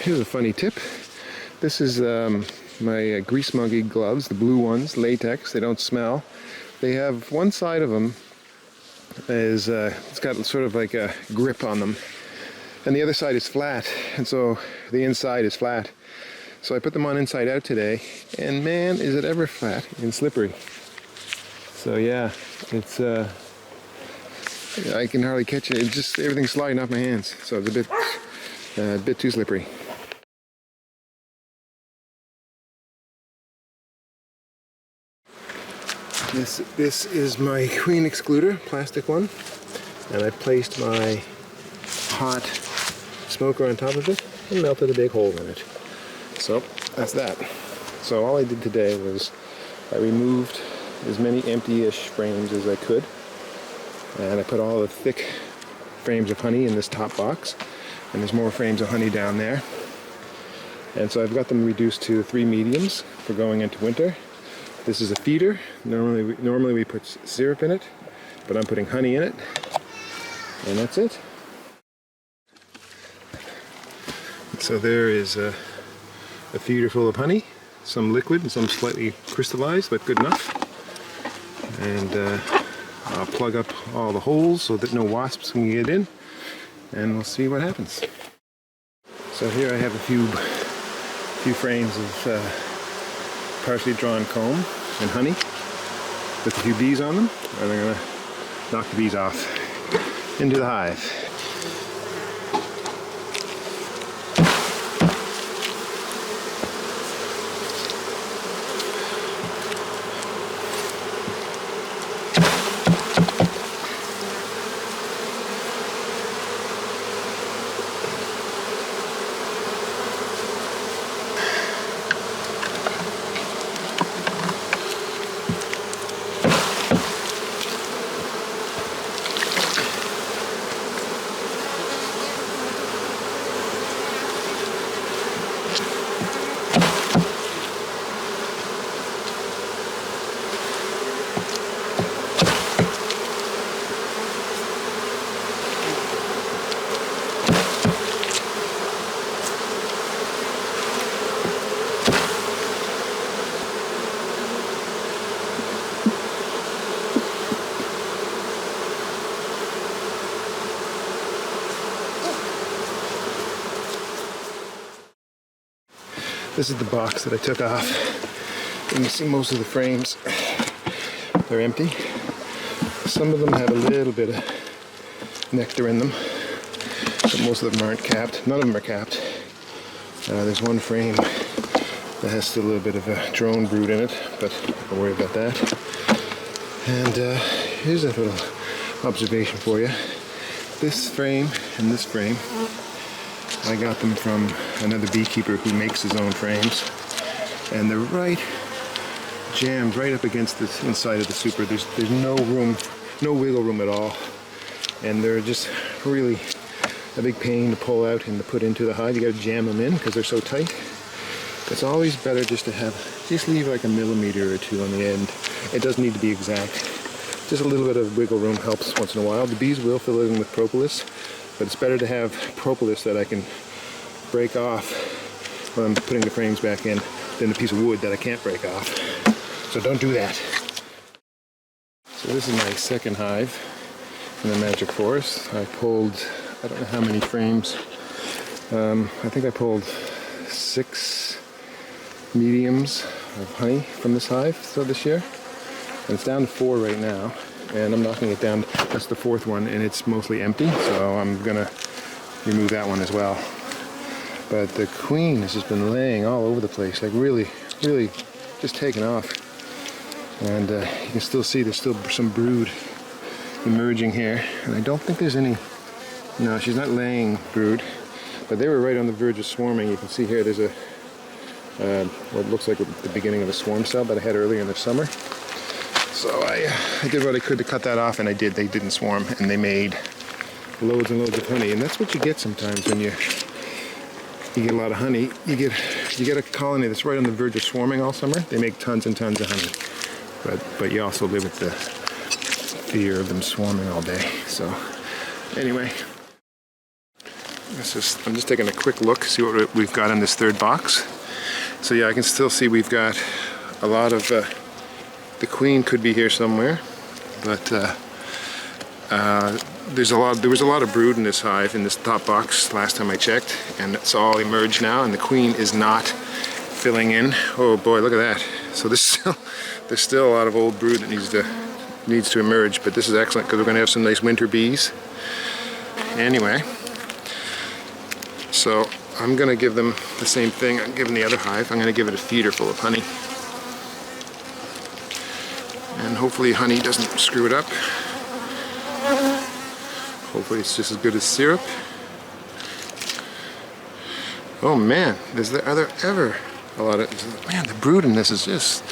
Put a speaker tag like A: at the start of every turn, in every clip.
A: here's a funny tip. This is my grease monkey gloves, the blue ones, latex. They don't smell. They have one side of them is it's got sort of like a grip on them, and the other side is flat, and so the inside is flat. So I put them on inside out today, and man, is it ever flat and slippery. So yeah, it's I can hardly catch it. It's just everything's sliding off my hands, so it's a bit too slippery. This is my queen excluder, plastic one, and I placed my hot smoker on top of it and melted a big hole in it. So that's that. So all I did today was I removed as many empty-ish frames as I could, and I put all the thick frames of honey in this top box, and there's more frames of honey down there. And so I've got them reduced to 3 mediums for going into winter. This is a feeder. Normally we put syrup in it, but I'm putting honey in it, and that's it. So there is a feeder full of honey, some liquid and some slightly crystallized, but good enough. And I'll plug up all the holes so that no wasps can get in, and we'll see what happens. So here I have a few frames of partially drawn comb and honey with a few bees on them, and I'm going to knock the bees off into the hive. This is the box that I took off. You can see most of the frames, they're empty. Some of them have a little bit of nectar in them, but most of them aren't capped. None of them are capped. There's one frame that has still a little bit of a drone brood in it, but don't worry about that. And here's a little observation for you. This frame and this frame, I got them from another beekeeper who makes his own frames, and they're right jammed right up against the inside of the super. There's no room, no wiggle room at all, and they're just really a big pain to pull out and to put into the hive. You got to jam them in because they're so tight. It's always better just to just leave like a millimeter or two on the end. It doesn't need to be exact. Just a little bit of wiggle room helps once in a while. The bees will fill it in with propolis, but it's better to have propolis that I can break off when I'm putting the frames back in than a piece of wood that I can't break off. So don't do that. So this is my second hive in the Magic Forest. I pulled, I don't know how many frames. I think I pulled 6 mediums of honey from this hive this year. And it's down to 4 right now. And I'm knocking it down. That's the 4th one, and it's mostly empty, so I'm gonna remove that one as well. But the queen has just been laying all over the place, like really just taking off. And you can still see there's still some brood emerging here, and I don't think there's any. No, she's not laying brood, but they were right on the verge of swarming. You can see here there's what looks like the beginning of a swarm cell that I had earlier in the summer. So I did what I could to cut that off, and I did. They didn't swarm, and they made loads and loads of honey. And that's what you get sometimes when you get a lot of honey. You get a colony that's right on the verge of swarming all summer. They make tons and tons of honey, but you also live with the fear of them swarming all day. So anyway, I'm just taking a quick look, see what we've got in this third box. So yeah, I can still see we've got a lot of, the queen could be here somewhere, but there was a lot of brood in this hive, in this top box last time I checked, and it's all emerged now, and the queen is not filling in. Oh boy, look at that. So there's still a lot of old brood that needs to emerge, but this is excellent because we're going to have some nice winter bees. Anyway, so I'm going to give them the same thing I'm giving the other hive. I'm going to give it a feeder full of honey. And hopefully honey doesn't screw it up. Hopefully it's just as good as syrup. Oh man, are there ever a lot of... Man, the brood in this is just...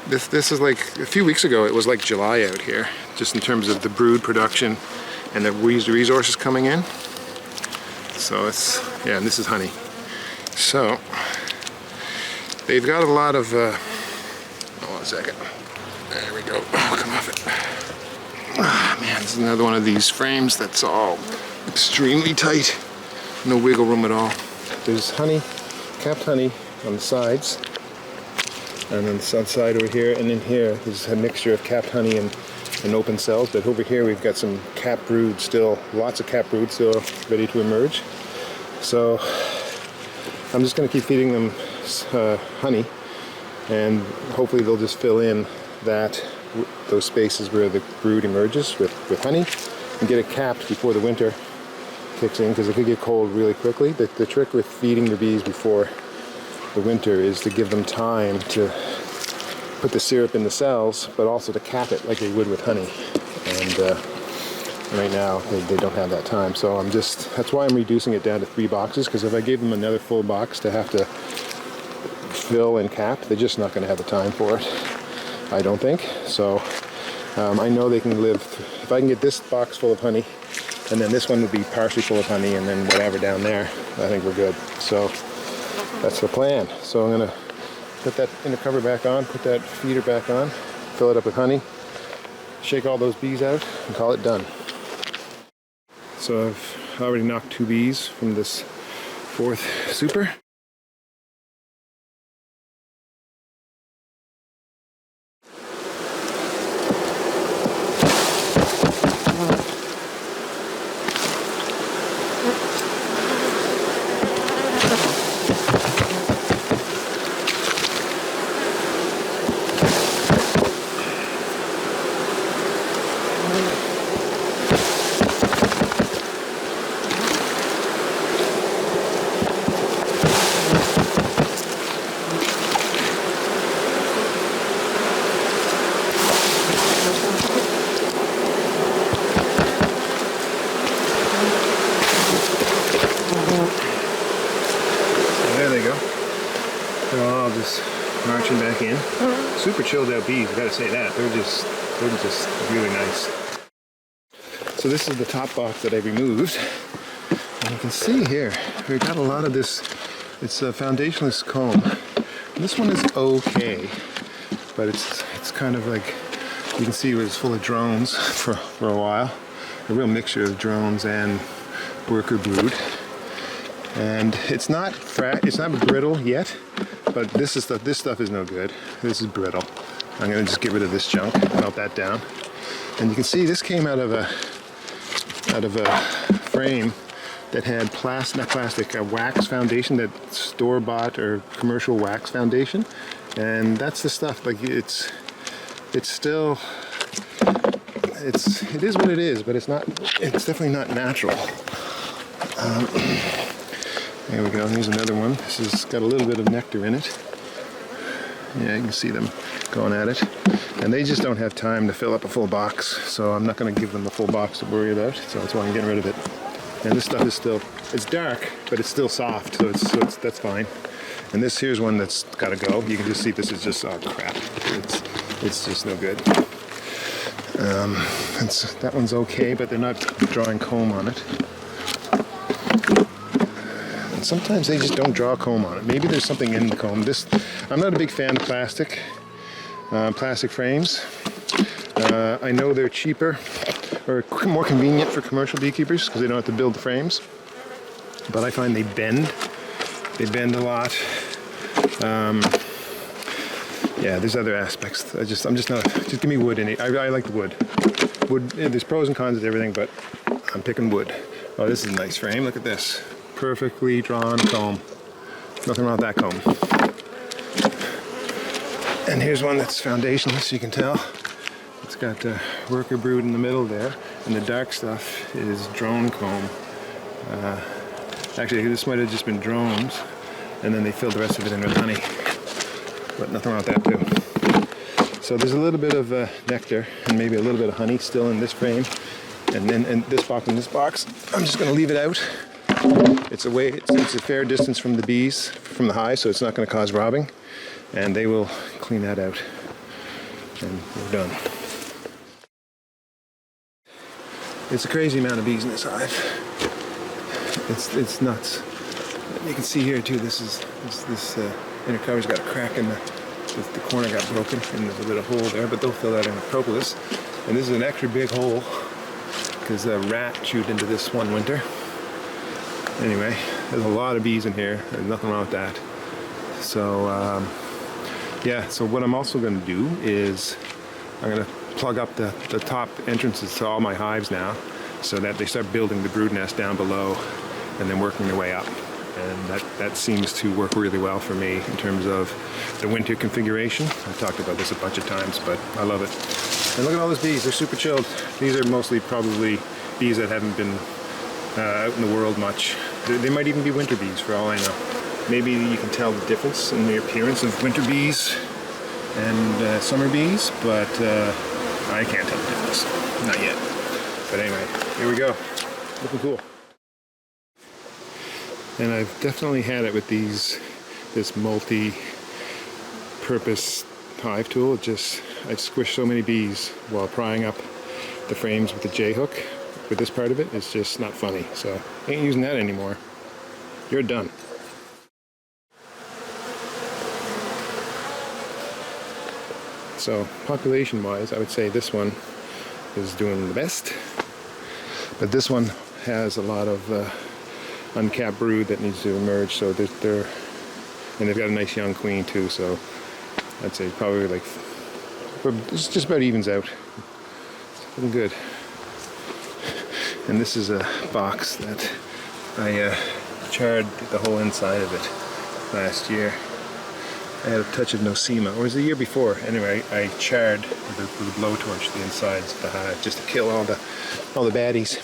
A: This is like... A few weeks ago it was like July out here, just in terms of the brood production and the resources coming in. So it's... Yeah, and this is honey. So, they've got a lot of... hold on a second. There we go. Oh, come off it. Ah, man, this is another one of these frames that's all extremely tight. No wiggle room at all. There's honey, capped honey on the sides, and on the side over here, and in here is a mixture of capped honey and open cells. But over here we've got some capped brood still, lots of capped brood still ready to emerge. So I'm just going to keep feeding them honey, and hopefully they'll just fill in those spaces where the brood emerges with honey, and get it capped before the winter kicks in, because it could get cold really quickly. The trick with feeding the bees before the winter is to give them time to put the syrup in the cells, but also to cap it like they would with honey. And right now they don't have that time, so that's why I'm reducing it down to 3 boxes, because if I gave them another full box to have to fill and cap, they're just not going to have the time for it, I don't think. So I know they can live, if I can get this box full of honey, and then this one would be partially full of honey, and then whatever down there, I think we're good. So that's the plan. So I'm going to put that inner cover back on, put that feeder back on, fill it up with honey, shake all those bees out, and call it done. So I've already knocked 2 bees from this 4th super. Marching back in. Super chilled out bees, I gotta say that. They're just really nice. So this is the top box that I removed. And you can see here, we've got a lot of this, it's a foundationless comb. And this one is okay, but it's kind of like, you can see it was full of drones for a while. A real mixture of drones and worker brood. And it's not brittle yet, but this stuff is no good. This is brittle. I'm gonna just get rid of this junk, melt that down. And you can see this came out of a frame that had a wax foundation, that store-bought or commercial wax foundation. And that's the stuff, like it is what it is, but it's definitely not natural. There we go, here's another one. This has got a little bit of nectar in it. Yeah, you can see them going at it. And they just don't have time to fill up a full box, so I'm not going to give them the full box to worry about, so that's why I'm getting rid of it. And this stuff is still, it's dark, but it's still soft, so that's fine. And here's one that's got to go. You can just see this is just, oh crap, it's just no good. That one's okay, but they're not drawing comb on it. Sometimes they just don't draw a comb on it. Maybe there's something in the comb. I'm not a big fan of plastic frames. I know they're cheaper or more convenient for commercial beekeepers because they don't have to build the frames. but I find they bend. They bend a lot. Yeah, there's other aspects. I'm just not. Just give me wood in it. I like the wood. Wood. There's pros and cons to everything, but I'm picking wood. Oh, this is a nice frame. Look at this. Perfectly drawn comb. Nothing wrong with that comb. And here's one that's foundationless. You can tell. It's got worker brood in the middle there, and the dark stuff is drone comb. Actually, this might have just been drones, and then they filled the rest of it in with honey. But nothing wrong with that too. So there's a little bit of nectar and maybe a little bit of honey still in this frame, and then in this box and this box. I'm just going to leave it out. It's a fair distance from the bees, from the hive, so it's not going to cause robbing, and they will clean that out, and we're done. It's a crazy amount of bees in this hive. It's nuts. You can see here too. This inner cover's got a crack in the corner got broken, and there's a bit of hole there, but they'll fill that in with propolis. And this is an extra big hole because a rat chewed into this one winter. Anyway, there's a lot of bees in here. There's nothing wrong with that. So yeah. So what I'm also going to do is I'm going to plug up the top entrances to all my hives now, so that they start building the brood nest down below, and then working their way up. And that seems to work really well for me in terms of the winter configuration. I've talked about this a bunch of times, but I love it. And look at all those bees, they're super chilled. These are mostly probably bees that haven't been out in the world much. They might even be winter bees for all I know. Maybe you can tell the difference in the appearance of winter bees and summer bees, but I can't tell the difference, not yet. But anyway, here we go, looking cool. And I've definitely had it with this multi-purpose hive tool. I've squished so many bees while prying up the frames with the J-hook. With this part of it, it's just not funny. So I ain't using that anymore. You're done. So population-wise, I would say this one is doing the best. But this one has a lot of uncapped brood that needs to emerge, so and they've got a nice young queen too, so I'd say probably like, it's just about evens out. It's looking good. And this is a box that I charred the whole inside of it last year. I had a touch of nosema, or it was the year before. Anyway, I charred with a blowtorch the insides of the hive just to kill all the baddies.